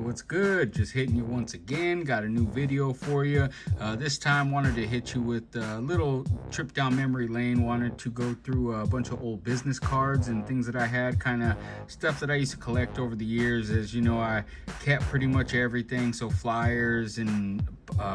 what's good? Just hitting you once again. Got a new video for you. This time wanted to hit you with a little trip down memory lane. Wanted to go through a bunch of old business cards and things that I had, kind of stuff that I used to collect over the years. As you know, I kept pretty much everything, so flyers and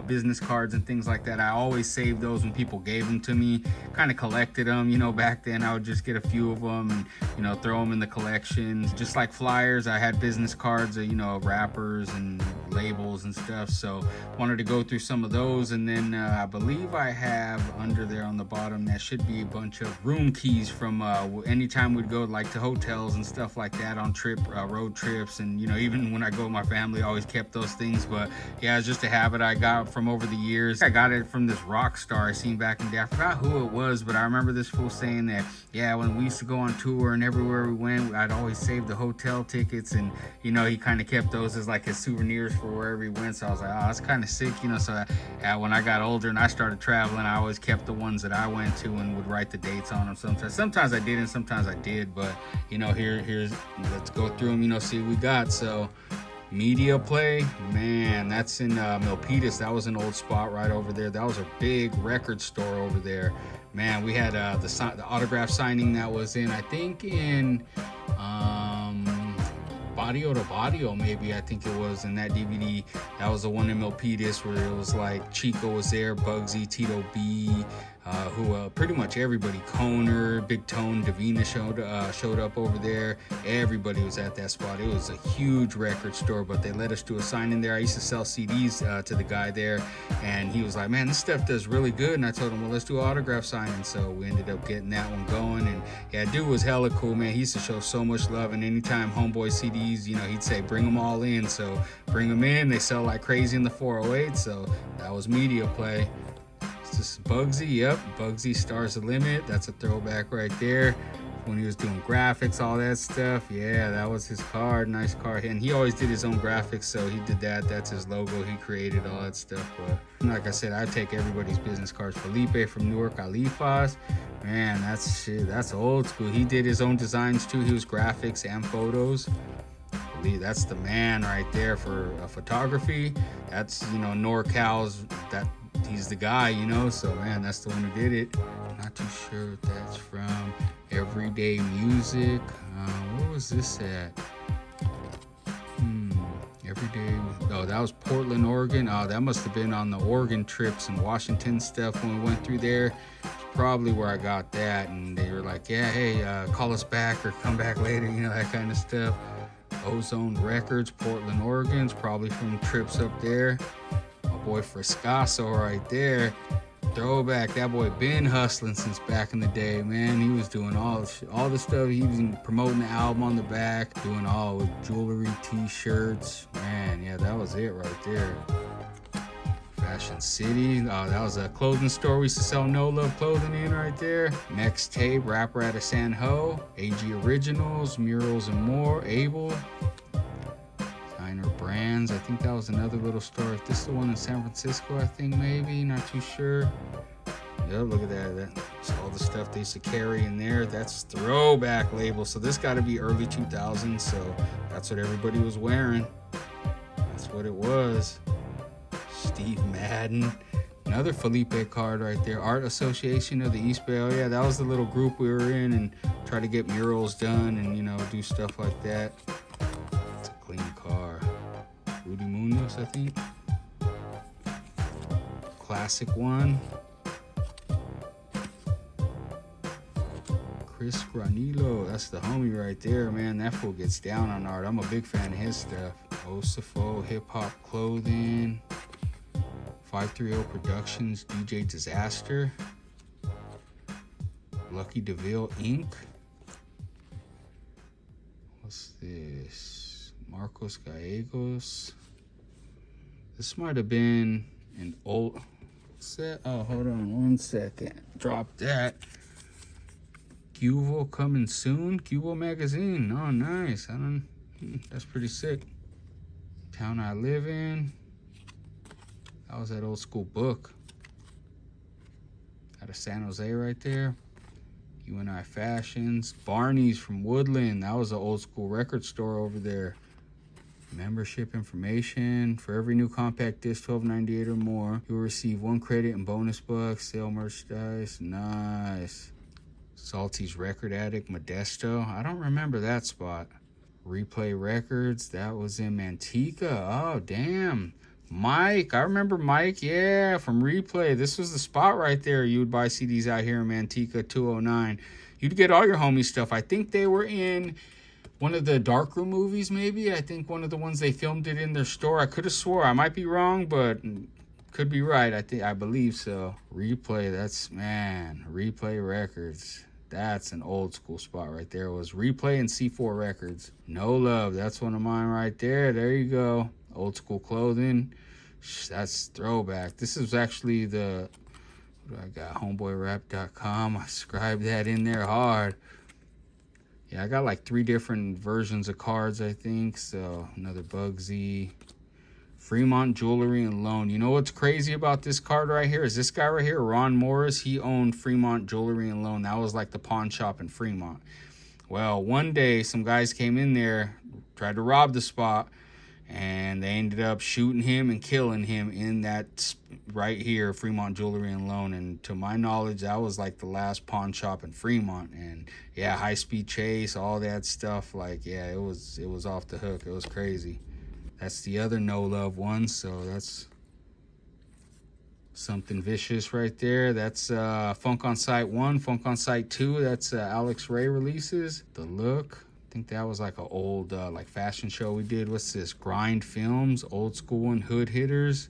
business cards and things like that. I always saved those when people gave them to me, kind of collected them. You know, back then I would just get a few of them and, you know, throw them in the collections. Just like flyers, I had business cards, you know, wrappers and labels and stuff. So wanted to go through some of those. And then I believe I have under there on the bottom, that should be a bunch of room keys from anytime we'd go like to hotels and stuff like that on road trips. And, you know, even when I go with my family, I always kept those things. But yeah, it's just a habit I got from over the years. I got it from this rock star I seen back in the day. I forgot who it was, but I remember this fool saying that, yeah, when we used to go on tour and everywhere we went, I'd always save the hotel tickets. And, you know, he kind of kept those as like his souvenirs for wherever he went. So I was like, oh, that's kind of sick, you know. So when I got older and I started traveling, I always kept the ones that I went to and would write the dates on them. Sometimes I didn't, sometimes I did. But, you know, here's let's go through them, you know, see what we got. So Media Play, man, that's in Milpitas. That was an old spot right over there. That was a big record store over there. Man, we had the autograph signing that was in, I think, in Barrio to Barrio, maybe, I think it was, in that DVD. That was the one in Milpitas where it was like Chico was there, Bugsy, Tito B, who pretty much everybody, Coner, Big Tone, Davina showed up over there. Everybody was at that spot. It was a huge record store, but they let us do a signing there. I used to sell CDs to the guy there, and he was like, man, this stuff does really good. And I told him, well, let's do an autograph signing. So we ended up getting that one going. And yeah, dude was hella cool, man. He used to show so much love, and anytime Homeboy CDs, you know, he'd say, bring them all in. So bring them in. They sell like crazy in the 408. So that was Media Play. This is Bugsy, yep, Bugsy Stars the Limit. That's a throwback right there. When he was doing graphics, all that stuff. Yeah, that was his card, nice card. And he always did his own graphics, so he did that. That's his logo, he created all that stuff. But like I said, I take everybody's business cards. Felipe from Newark Alifas, man, that's old school. He did his own designs too. He was graphics and photos. That's the man right there for photography. That's, you know, NorCal's, he's the guy, you know. So man, that's the one who did it. Not too sure if that's from Everyday Music. Where was this at? Everyday. Oh, that was Portland, Oregon. Oh, that must have been on the Oregon trips and Washington stuff when we went through there. It's probably where I got that. And they were like, yeah, hey, call us back or come back later, you know, that kind of stuff. Ozone Records, Portland, Oregon. It's probably from trips up there. My boy Frescaso right there. Throwback. That boy been hustling since back in the day, man. He was doing all the stuff. He was promoting the album on the back, doing all with jewelry, t-shirts. Man, yeah, that was it right there. Fashion City. That was a clothing store we used to sell No Love clothing in right there. Next Tape, rapper out of San Ho. AG Originals, Murals and More. Abel. Designer Brands. I think that was another little store. If this is the one in San Francisco, I think maybe. Not too sure. Yeah, look at that. That's all the stuff they used to carry in there. That's throwback label. So this got to be early 2000s. So that's what everybody was wearing. That's what it was. Steve Madden, another Felipe card right there. Art Association of the East Bay. Oh yeah, that was the little group we were in, and try to get murals done and, you know, do stuff like that. It's a clean car. Rudy Munoz, I think. Classic one. Chris Granilo, that's the homie right there, man. That fool gets down on art. I'm a big fan of his stuff. Osifo, Hip Hop Clothing. 530 Productions, DJ Disaster, Lucky DeVille Inc. What's this? Marcos Gallegos. This might have been an old set. Oh, hold on one second. Drop that. Cuvo coming soon. Cuvo magazine. Oh, nice. That's pretty sick. Town I live in. That was that old school book. Out of San Jose right there. UNI Fashions. Barney's from Woodland. That was an old school record store over there. Membership information. For every new compact disc, $12.98 or more, you'll receive 1 credit and bonus bucks. Sale merchandise. Nice. Salty's Record Addict, Modesto. I don't remember that spot. Replay Records. That was in Manteca. Oh, damn. Mike. I remember Mike. Yeah, from Replay. This was the spot right there. You would buy CDs out here in Manteca, 209. You'd get all your homie stuff. I think they were in one of the Darkroom movies, maybe. I think one of the ones they filmed it in their store. I could have swore. I might be wrong, but could be right. I believe so. Replay, that's, man, Replay Records. That's an old school spot right there. It was Replay and C4 Records. No Love, that's one of mine right there. There you go. Old school clothing. That's throwback. This is actually the, what do I got? Homeboyrap.com. I scribed that in there hard. Yeah, I got like 3 different versions of cards, I think. So, another Bugsy. Fremont Jewelry and Loan. You know what's crazy about this card right here is this guy right here, Ron Morris, he owned Fremont Jewelry and Loan. That was like the pawn shop in Fremont. Well, one day, some guys came in there, tried to rob the spot, and they ended up shooting him and killing him in that right here, Fremont Jewelry and Loan. And to my knowledge, that was like the last pawn shop in Fremont. And yeah, high-speed chase, all that stuff. Like, yeah, it was off the hook. It was crazy. That's the other No Love one, so that's something vicious right there. That's Funk on Site 1, Funk on Site 2. That's Alex Ray releases. The Look. I think that was like an old like fashion show we did. What's this? Grind Films, old school one, Hood Hitters.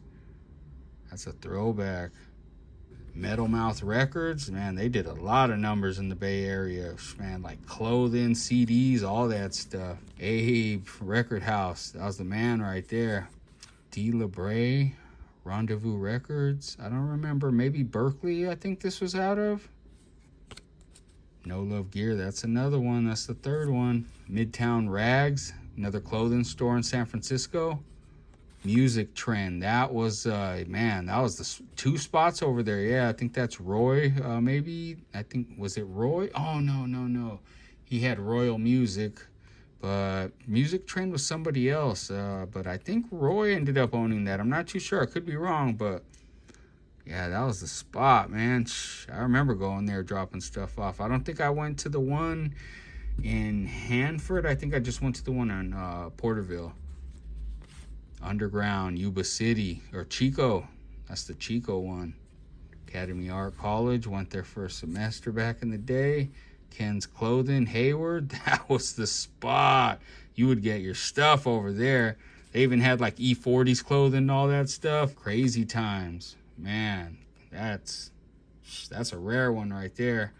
That's a throwback. Metal Mouth Records, man, they did a lot of numbers in the Bay Area, man, like clothing, CDs, all that stuff. Abe Record House, that was the man right there. D. LeBray, Rendezvous Records, I don't remember, maybe Berkeley, I think this was out of. No Love Gear, that's another one. That's the third one. Midtown Rags, another clothing store in San Francisco. Music Trend, that was, man, that was the 2 spots over there. Yeah, I think that's Roy, maybe. I think, was it Roy? Oh, no. He had Royal Music, but Music Trend was somebody else. But I think Roy ended up owning that. I'm not too sure. I could be wrong, but yeah, that was the spot, man. I remember going there dropping stuff off. I don't think I went to the one in Hanford. I think I just went to the one on Porterville. Underground, Yuba City, or Chico. That's the Chico one. Academy Art College, went there for a semester back in the day. Ken's Clothing, Hayward, that was the spot. You would get your stuff over there. They even had like E40's clothing and all that stuff. Crazy times. Man, that's a rare one right there.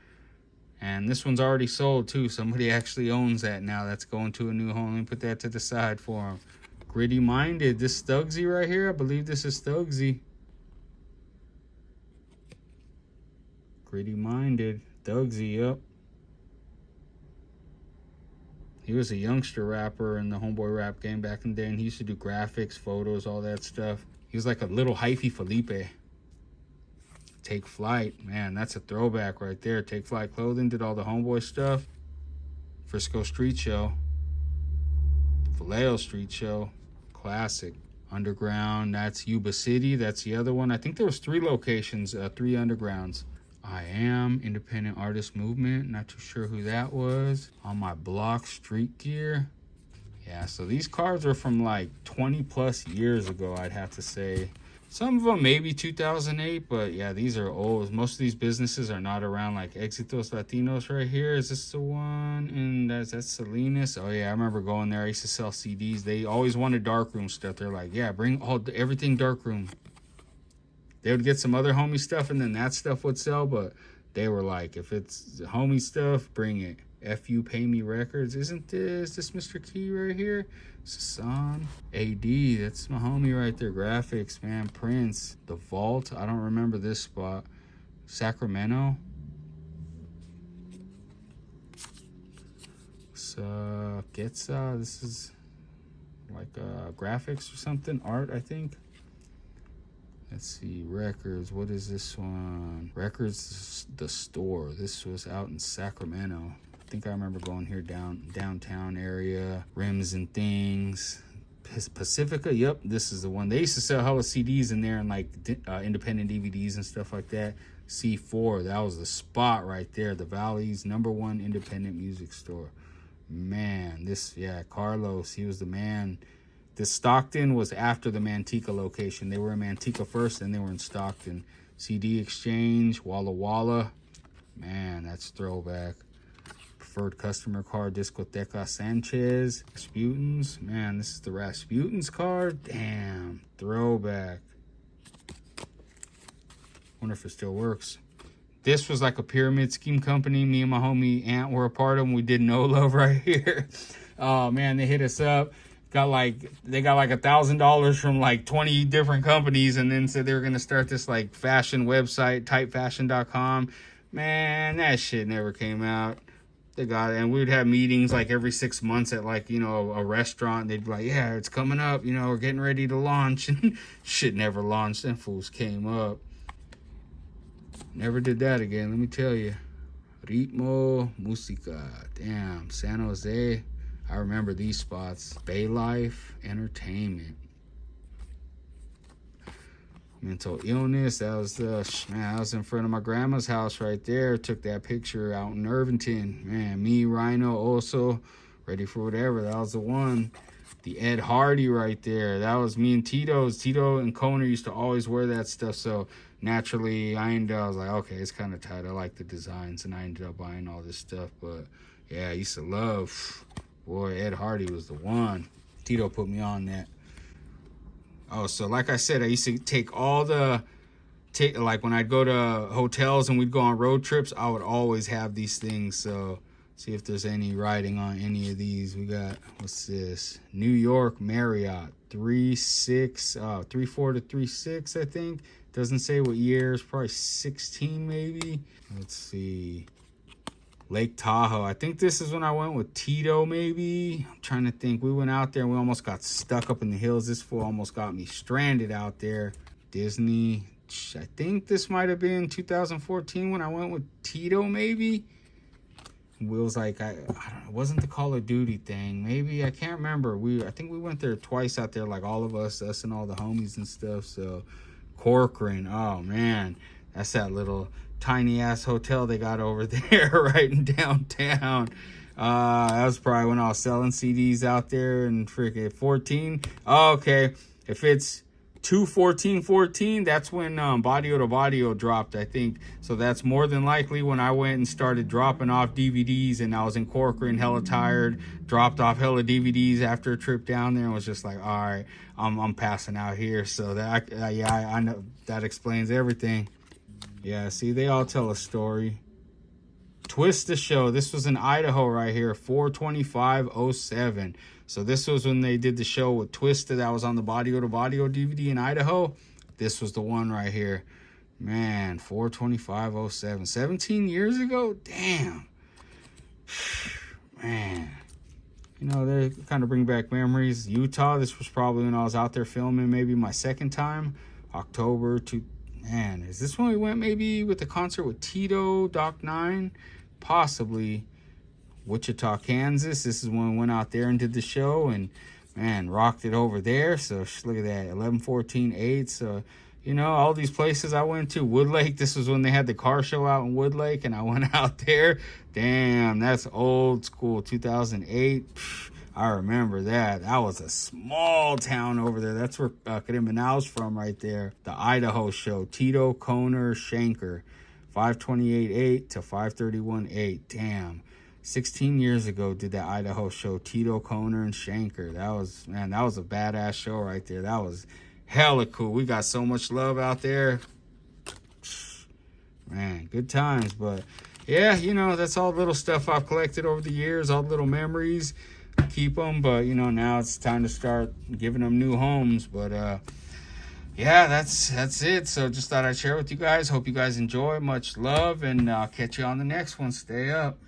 And this one's already sold too. Somebody actually owns that now. That's going to a new home. Let me put that to the side for him. Gritty Minded. This Thugsy right here. I believe this is Thugsy. Gritty Minded. Thugsy, yep. He was a youngster rapper in the Homeboy Rap game back in the day, and he used to do graphics, photos, all that stuff. He was like a little hyphy Felipe. Take Flight. Man, that's a throwback right there. Take Flight Clothing did all the Homeboy stuff. Frisco Street Show. Vallejo Street Show. Classic. Underground, that's Yuba City. That's the other one. I think there was 3 locations, 3 undergrounds. I Am, Independent Artist Movement. Not too sure who that was. On My Block, Street Gear. Yeah, so these cards are from like 20 plus years ago, I'd have to say. Some of them maybe 2008, but yeah, these are old. Most of these businesses are not around, like Éxitos Latinos right here. Is this the one? And that's Salinas. Oh yeah, I remember going there. I used to sell CDs. They always wanted darkroom stuff. They're like, yeah, bring everything darkroom. They would get some other homie stuff, and then that stuff would sell, but they were like, if it's homie stuff, bring it. FU Pay Me Records. Isn't this Mr. Key right here? Sasan. AD, that's my homie right there. Graphics, man. Prince. The Vault. I don't remember this spot. Sacramento. Getza. This is like graphics or something. Art, I think. Let's see, Records. What is this one? Records, the store. This was out in Sacramento. I think I remember going here downtown area. Rims and Things. his Pacifica. Yep, this is the one. They used to sell hella CDs in there and like independent DVDs and stuff like that. C4, that was the spot right there. The Valley's #1 independent music store. Man, this, yeah, Carlos, he was the man. This Stockton was after the Manteca location. They were in Manteca first, and they were in Stockton. CD Exchange, Walla Walla. Man, that's throwback. Preferred customer card, Discoteca Sanchez. Rasputin's. Man, this is the Rasputin's card. Damn, throwback. Wonder if it still works. This was like a pyramid scheme company. Me and my homie Ant were a part of them. We did No Love right here. Oh man, they hit us up. They got like $1,000 from like 20 different companies, and then said they were gonna start this like fashion website, typefashion.com. Man, that shit never came out. They got it, and we'd have meetings like every 6 months at like, you know, a restaurant. They'd be like, yeah, it's coming up, you know, we're getting ready to launch. And shit never launched. Them fools came up. Never did that again, let me tell you. Ritmo Musica. Damn, San Jose. I remember these spots. Bay Life Entertainment. Mental illness. That was man, I was in front of my grandma's house right there. Took that picture out in Irvington. Man, me, Rhino, also ready for whatever. That was the one. The Ed Hardy right there. That was me and Tito's. Tito and Koner used to always wear that stuff. So naturally, I was like, okay, it's kind of tight. I like the designs. And I ended up buying all this stuff. But yeah, I used to love, boy, Ed Hardy was the one. Tito put me on that. Oh, so like I said, I used to take like when I'd go to hotels and we'd go on road trips, I would always have these things. So see if there's any writing on any of these. We got, what's this? New York Marriott 34 to 36, I think. Doesn't say what year. It's probably 16 maybe. Let's see. Lake Tahoe. I think this is when I went with Tito maybe. I'm trying to think. We went out there and we almost got stuck up in the hills. This fool almost got me stranded out there. Disney. I think this might have been 2014 when I went with Tito maybe. It was like, I don't know, it wasn't the Call of Duty thing. Maybe, I can't remember. I think we went there twice out there, like all of us and all the homies and stuff. So Corcoran, oh man, that's that little tiny ass hotel they got over there right in downtown. That was probably when I was selling CDs out there in freaking 14. Oh, okay, if it's 2/14/14, that's when Barrio to Barrio dropped, I think. So that's more than likely when I went and started dropping off DVDs, and I was in Corcoran, hella tired, dropped off hella DVDs after a trip down there, and was just like, all right, I'm passing out here. So that I know that explains everything. Yeah, see, they all tell a story. Twist the Show. This was in Idaho right here, 4/25/07. So this was when they did the show with Twista that was on the Barrio to Barrio DVD in Idaho. This was the one right here. Man, 4/25/07. 17 years ago? Damn. Man. You know, they kind of bring back memories. Utah, this was probably when I was out there filming maybe my second time. October to... Man, is this when we went maybe with the concert with Tito, Doc 9? Possibly. Wichita, Kansas. This is when we went out there and did the show, and man, rocked it over there. So look at that, 11/14/8. So, you know, all these places I went to. Woodlake, this was when they had the car show out in Woodlake, and I went out there. Damn, that's old school, 2008. I remember that. That was a small town over there. That's where Criminal's from right there. The Idaho show, Tito, Koner, Shanker, 5/28/8 to 5/31/8. Damn. 16 years ago did that Idaho show, Tito, Koner, and Shanker. That was, man, that was a badass show right there. That was hella cool. We got so much love out there. Man, good times. But yeah, you know, that's all little stuff I've collected over the years, all little memories. Keep them, but you know, now it's time to start giving them new homes. But yeah, that's it. So just thought I'd share with you guys. Hope you guys enjoy. Much love, and I'll catch you on the next one. Stay up.